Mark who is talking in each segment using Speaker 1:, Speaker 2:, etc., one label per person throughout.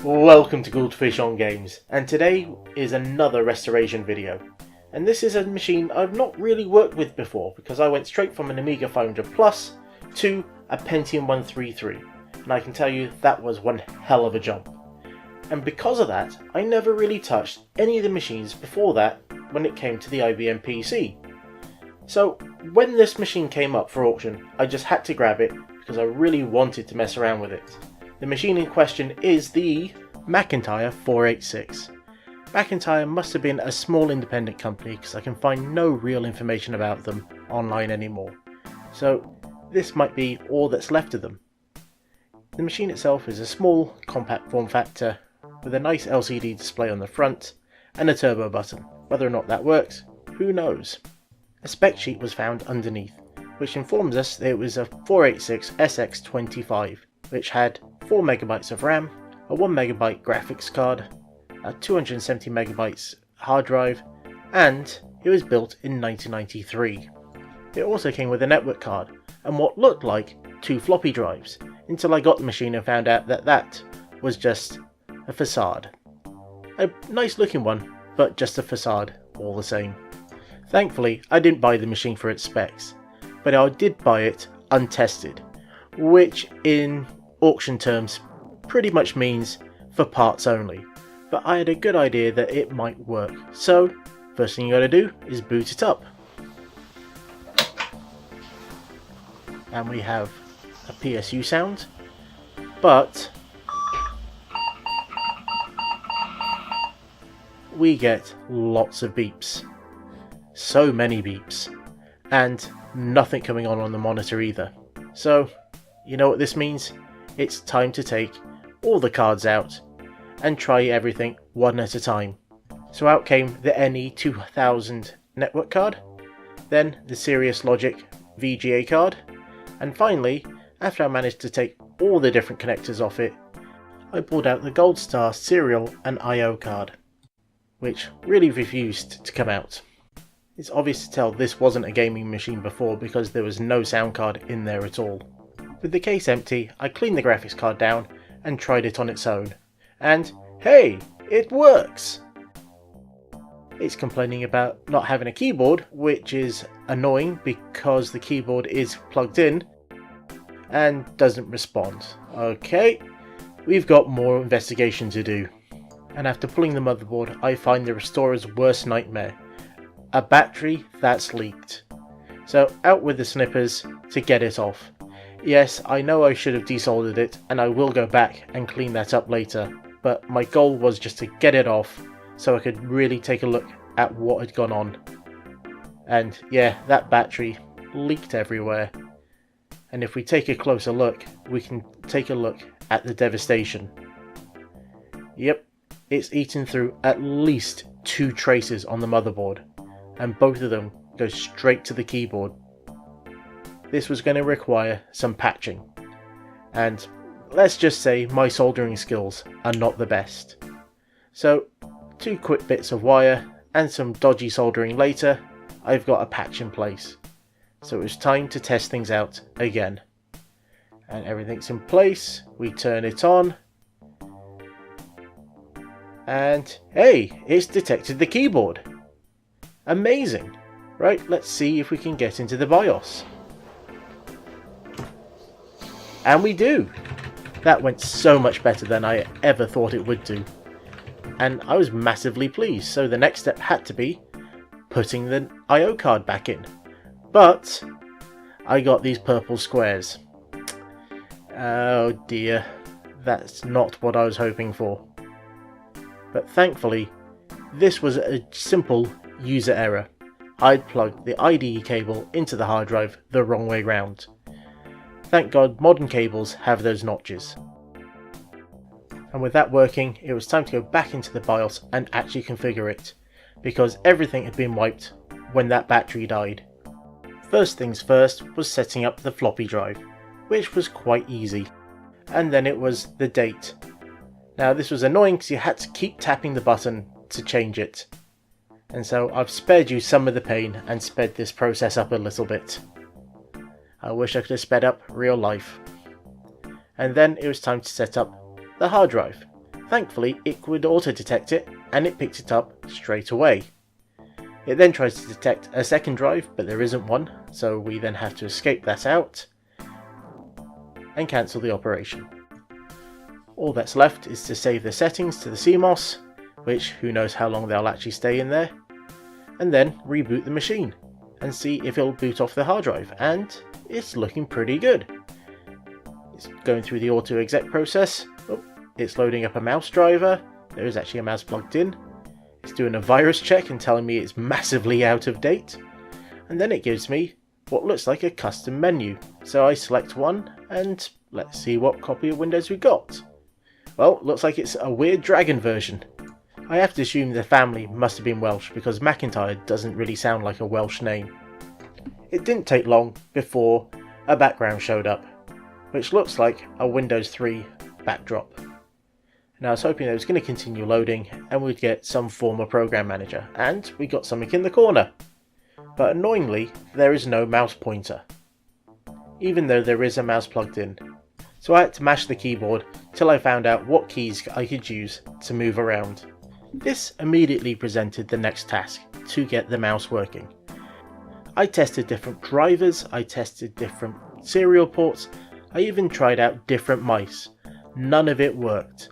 Speaker 1: Welcome to Goldfish on Games, and today is another restoration video. And this is a machine I've not really worked with before because I went straight from an Amiga 500 Plus to a Pentium 133, and I can tell you that was one hell of a jump. And because of that, I never really touched any of the machines before that when it came to the IBM PC. So when this machine came up for auction, I just had to grab it because I really wanted to mess around with it. The machine in question is the McIntyre 486. McIntyre must have been a small independent company because I can find no real information about them online anymore. So this might be all that's left of them. The machine itself is a small, compact form factor with a nice LCD display on the front and a turbo button. Whether or not that works, who knows? A spec sheet was found underneath, which informs us that it was a 486 SX25, which had 4 MB of RAM, a 1 MB graphics card, a 270 MB hard drive, and it was built in 1993. It also came with a network card and what looked like 2 floppy drives, until I got the machine and found out that that was just a facade. A nice looking one, but just a facade all the same. Thankfully, I didn't buy the machine for its specs, but I did buy it untested, which in auction terms pretty much means for parts only, but I had a good idea that it might work. So first thing you gotta do is boot it up, and we have a PSU sound, but we get lots of beeps, so many beeps, and nothing coming on the monitor either. So you know what this means? It's time to take all the cards out and try everything one at a time. So out came the NE2000 network card, then the Sirius Logic VGA card, and finally, after I managed to take all the different connectors off it, I pulled out the Gold Star serial and I/O card, which really refused to come out. It's obvious to tell this wasn't a gaming machine before because there was no sound card in there at all. With the case empty, I cleaned the graphics card down and tried it on its own. And hey, it works! It's complaining about not having a keyboard, which is annoying because the keyboard is plugged in and doesn't respond. Okay, we've got more investigation to do. And after pulling the motherboard, I find the restorer's worst nightmare: a battery that's leaked. So out with the snippers to get it off. Yes, I know I should have desoldered it, and I will go back and clean that up later, but my goal was just to get it off so I could really take a look at what had gone on. And yeah, that battery leaked everywhere. And if we take a closer look, we can take a look at the devastation. Yep, it's eaten through at least 2 traces on the motherboard, and both of them go straight to the keyboard. This was going to require some patching, and let's just say my soldering skills are not the best. So 2 quick bits of wire and some dodgy soldering later, I've got a patch in place. So it was time to test things out again. And everything's in place, we turn it on, and hey, it's detected the keyboard. Amazing! Right, let's see if we can get into the BIOS. And we do! That went so much better than I ever thought it would do. And I was massively pleased, so the next step had to be putting the I/O card back in. But I got these purple squares. Oh dear, that's not what I was hoping for. But thankfully, this was a simple user error. I'd plugged the IDE cable into the hard drive the wrong way round. Thank God modern cables have those notches. And with that working, it was time to go back into the BIOS and actually configure it, because everything had been wiped when that battery died. First things first was setting up the floppy drive, which was quite easy, and then it was the date. Now this was annoying because you had to keep tapping the button to change it, and so I've spared you some of the pain and sped this process up a little bit. I wish I could have sped up real life. And then it was time to set up the hard drive. Thankfully, it would auto-detect it, and it picked it up straight away. It then tries to detect a second drive, but there isn't one, so we then have to escape that out and cancel the operation. All that's left is to save the settings to the CMOS, which who knows how long they'll actually stay in there, and then reboot the machine and see if it'll boot off the hard drive, and it's looking pretty good. It's going through the auto exec process. Oh, it's loading up a mouse driver. There is actually a mouse plugged in. It's doing a virus check and telling me it's massively out of date, and then it gives me what looks like a custom menu. So I select one and let's see what copy of Windows we got. Well, looks like it's a weird dragon version. I have to assume the family must have been Welsh because McIntyre doesn't really sound like a Welsh name. It didn't take long before a background showed up, which looks like a Windows 3 backdrop. And I was hoping it was going to continue loading and we'd get some form of program manager, and we got something in the corner. But annoyingly, there is no mouse pointer, even though there is a mouse plugged in. So I had to mash the keyboard till I found out what keys I could use to move around. This immediately presented the next task, to get the mouse working. I tested different drivers, I tested different serial ports, I even tried out different mice. None of it worked.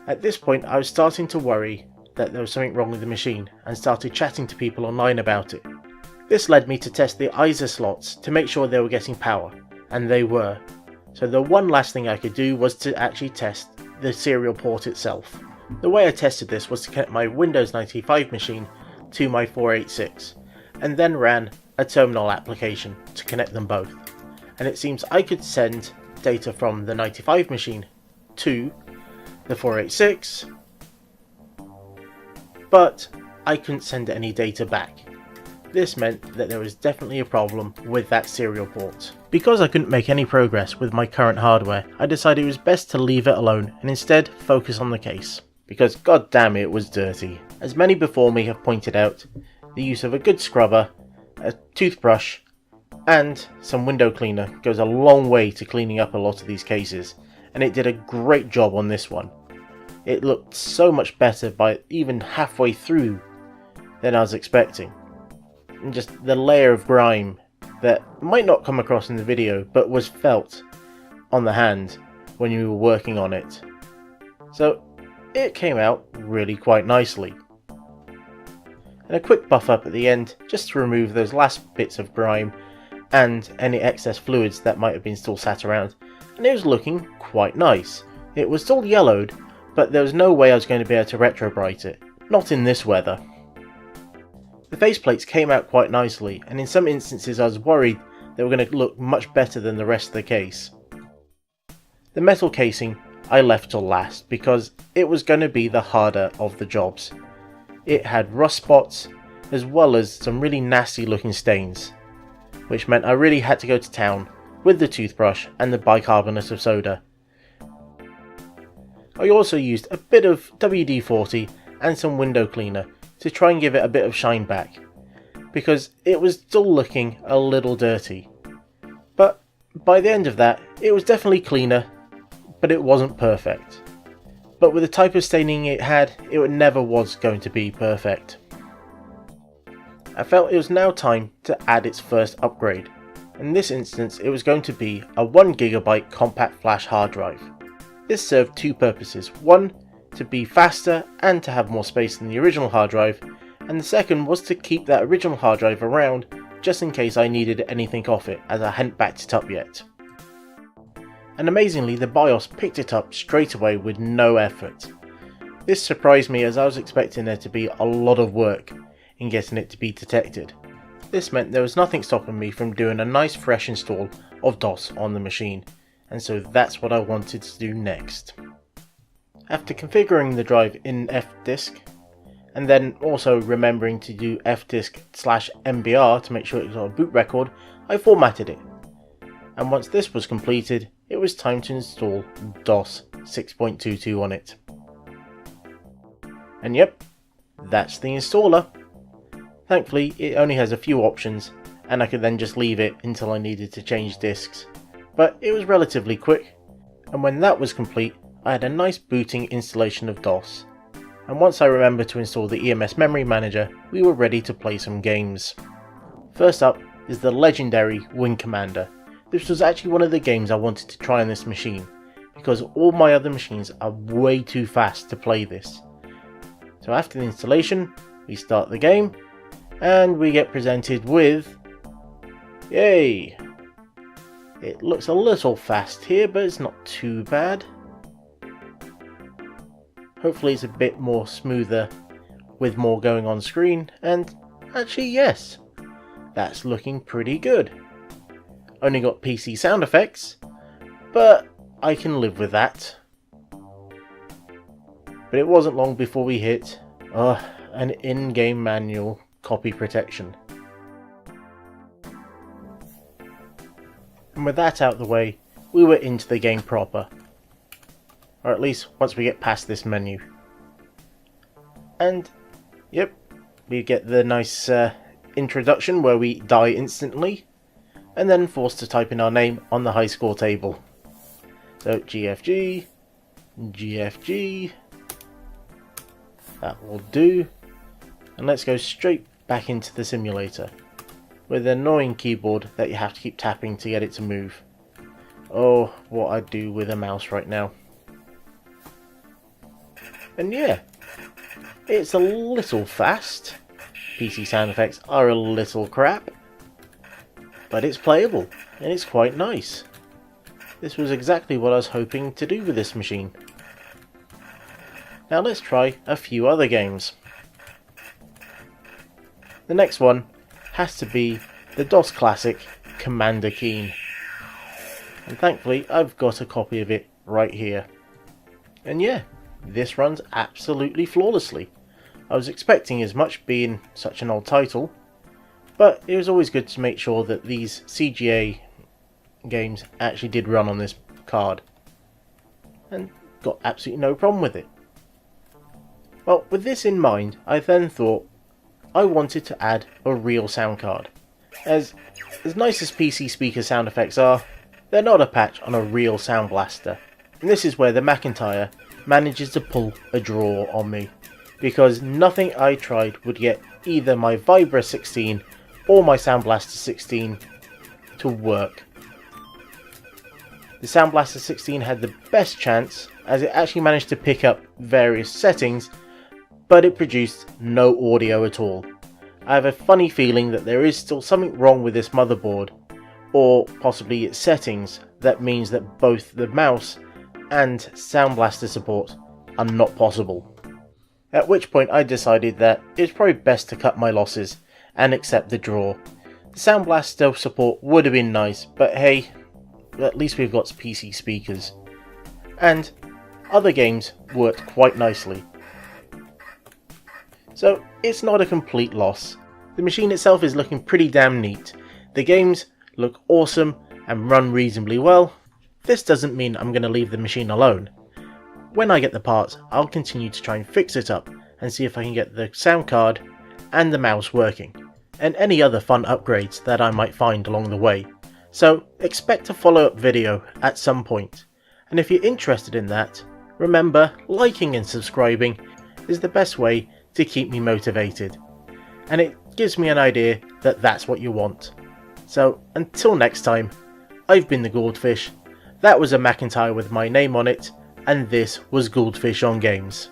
Speaker 1: At this point I was starting to worry that there was something wrong with the machine and started chatting to people online about it. This led me to test the ISA slots to make sure they were getting power, and they were. So the one last thing I could do was to actually test the serial port itself. The way I tested this was to connect my Windows 95 machine to my 486, and then ran a terminal application to connect them both. And it seems I could send data from the 95 machine to the 486, but I couldn't send any data back. This meant that there was definitely a problem with that serial port. Because I couldn't make any progress with my current hardware, I decided it was best to leave it alone and instead focus on the case. Because god damn it was dirty. As many before me have pointed out, the use of a good scrubber, a toothbrush, and some window cleaner goes a long way to cleaning up a lot of these cases, and it did a great job on this one. It looked so much better by even halfway through than I was expecting. And just the layer of grime that might not come across in the video but was felt on the hand when you were working on it. So it came out really quite nicely. And a quick buff up at the end just to remove those last bits of grime and any excess fluids that might have been still sat around, and it was looking quite nice. It was still yellowed, but there was no way I was going to be able to retro-bright it, not in this weather. The faceplates came out quite nicely, and in some instances I was worried they were going to look much better than the rest of the case. The metal casing I left till last because it was going to be the harder of the jobs. It had rust spots as well as some really nasty looking stains, which meant I really had to go to town with the toothbrush and the bicarbonate of soda. I also used a bit of WD-40 and some window cleaner to try and give it a bit of shine back, because it was still looking a little dirty. But by the end of that, it was definitely cleaner, but it wasn't perfect. But with the type of staining it had, it never was going to be perfect. I felt it was now time to add its first upgrade. In this instance, it was going to be a 1GB compact flash hard drive. This served two purposes. One, to be faster and to have more space than the original hard drive, and the second was to keep that original hard drive around just in case I needed anything off it, as I hadn't backed it up yet. And amazingly, the BIOS picked it up straight away with no effort. This surprised me as I was expecting there to be a lot of work in getting it to be detected. This meant there was nothing stopping me from doing a nice fresh install of DOS on the machine, and so that's what I wanted to do next. After configuring the drive in fdisk, and then also remembering to do fdisk/mbr to make sure it was on a boot record, I formatted it. And once this was completed, it was time to install DOS 6.22 on it. And yep, that's the installer. Thankfully, it only has a few options, and I could then just leave it until I needed to change disks. But it was relatively quick, and when that was complete, I had a nice booting installation of DOS, and once I remembered to install the EMS Memory Manager, we were ready to play some games. First up is the legendary Wing Commander. This was actually one of the games I wanted to try on this machine, because all my other machines are way too fast to play this. So after the installation, we start the game, and we get presented with... Yay! It looks a little fast here, but it's not too bad. Hopefully it's a bit more smoother with more going on screen, and actually yes, that's looking pretty good. Only got PC sound effects, but I can live with that. But it wasn't long before we hit an in-game manual copy protection. And with that out the way, we were into the game proper. Or at least once we get past this menu. And yep, we get the nice introduction where we die instantly, and then forced to type in our name on the high score table. So GFG, GFG, that will do. And let's go straight back into the simulator, with an annoying keyboard that you have to keep tapping to get it to move. Oh, what I'd do with a mouse right now. And yeah, it's a little fast. PC sound effects are a little crap, but it's playable and it's quite nice. This was exactly what I was hoping to do with this machine. Now let's try a few other games. The next one has to be the DOS classic Commander Keen. And thankfully I've got a copy of it right here. And yeah, this runs absolutely flawlessly. I was expecting as much being such an old title, but it was always good to make sure that these CGA games actually did run on this card. And got absolutely no problem with it. Well, with this in mind, I then thought I wanted to add a real sound card. As nice as PC speaker sound effects are, they're not a patch on a real sound blaster. And this is where the McIntyre manages to pull a draw on me, because nothing I tried would get either my Vibra 16 or my Sound Blaster 16 to work. The Sound Blaster 16 had the best chance, as it actually managed to pick up various settings, but it produced no audio at all. I have a funny feeling that there is still something wrong with this motherboard, or possibly its settings, that means that both the mouse and Sound Blaster support are not possible. At which point I decided that it's probably best to cut my losses and accept the draw. The Sound Blaster support would have been nice, but hey, at least we've got PC speakers. And other games worked quite nicely. So it's not a complete loss. The machine itself is looking pretty damn neat. The games look awesome and run reasonably well. This doesn't mean I'm going to leave the machine alone. When I get the parts, I'll continue to try and fix it up and see if I can get the sound card and the mouse working, and any other fun upgrades that I might find along the way. So expect a follow-up video at some point. And if you're interested in that, remember, liking and subscribing is the best way to keep me motivated. And it gives me an idea that that's what you want. So until next time, I've been the Goldfish. That was a McIntyre with my name on it, and this was Goldfish on Games.